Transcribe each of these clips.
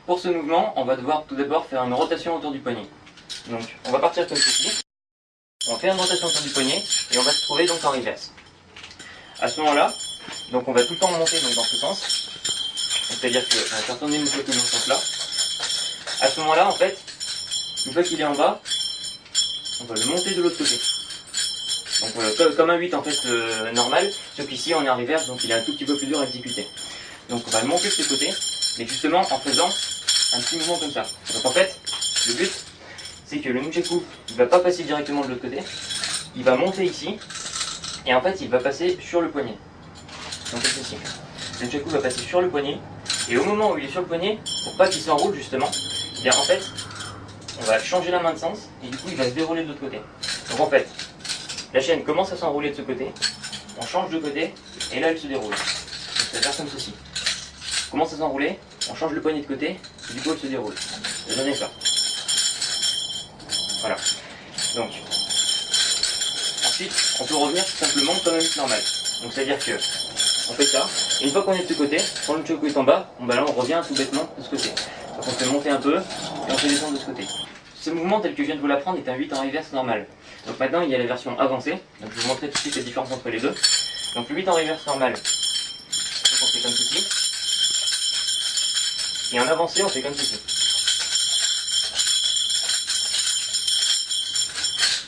Pour ce mouvement, on va devoir tout d'abord faire une rotation autour du poignet. Donc on va partir comme ceci, on fait une rotation autour du poignet et on va se trouver donc en reverse. À ce moment-là, donc on va tout le temps monter donc dans ce sens, c'est-à-dire qu'on va faire tourner le côté dans ce sens-là. À ce moment-là, en fait, une fois qu'il est en bas, on va le monter de l'autre côté. Donc comme un 8 en fait normal, sauf qu'ici on est en reverse, donc il est un tout petit peu plus dur à exécuter. Donc on va le monter de ce côté, mais justement en faisant un petit mouvement comme ça. Donc en fait, le but, c'est que le nunchaku ne va pas passer directement de l'autre côté, il va monter ici, et en fait il va passer sur le poignet. Donc c'est ceci. Le nunchaku va passer sur le poignet, et au moment où il est sur le poignet, pour pas qu'il s'enroule justement, eh bien en fait, on va changer la main de sens, et du coup il va se dérouler de l'autre côté. Donc en fait, la chaîne commence à s'enrouler de ce côté, on change de côté, et là elle se déroule. Donc ça va faire comme ceci. On commence à s'enrouler, on change le poignet de côté, et du coup elle se déroule. Ça donne ça. Voilà. Donc, ensuite, on peut revenir tout simplement comme un 8 normal. Donc c'est-à-dire que on fait ça, et une fois qu'on est de ce côté, quand le nunchaku est en bas, là on revient tout bêtement de ce côté. Donc on fait monter un peu, et on fait descendre de ce côté. Ce mouvement tel que je viens de vous l'apprendre est un 8 en reverse normal. Donc maintenant il y a la version avancée, donc je vais vous montrer tout de suite la différence entre les deux. Donc le 8 en reverse normal, donc on fait comme ceci. Et en avancé on fait comme ceci.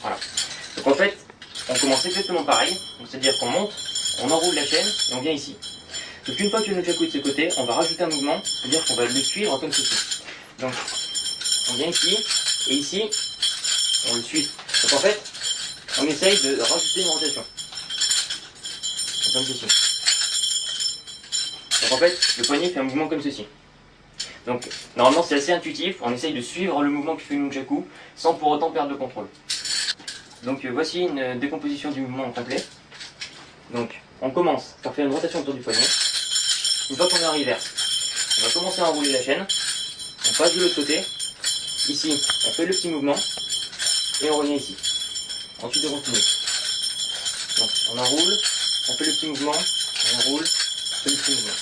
Voilà. Donc en fait, on commence exactement pareil, c'est-à-dire qu'on monte, on enroule la chaîne et on vient ici. Donc une fois que le nunchaku est de ce côté, on va rajouter un mouvement, c'est-à-dire qu'on va le suivre comme ceci. Donc on vient ici, et ici, on le suit. Donc en fait, on essaye de rajouter une rotation. Donc, comme ceci. Donc en fait, le poignet fait un mouvement comme ceci. Donc normalement c'est assez intuitif, on essaye de suivre le mouvement que fait le nunchaku sans pour autant perdre le contrôle. Donc voici une décomposition du mouvement en complet. Donc on commence par faire une rotation autour du poignet. Une fois qu'on est en reverse, on va commencer à enrouler la chaîne. On passe de l'autre côté. Ici, on fait le petit mouvement. Et on revient ici. Ensuite on continue. Donc on enroule, on fait le petit mouvement, on enroule, on fait le petit mouvement.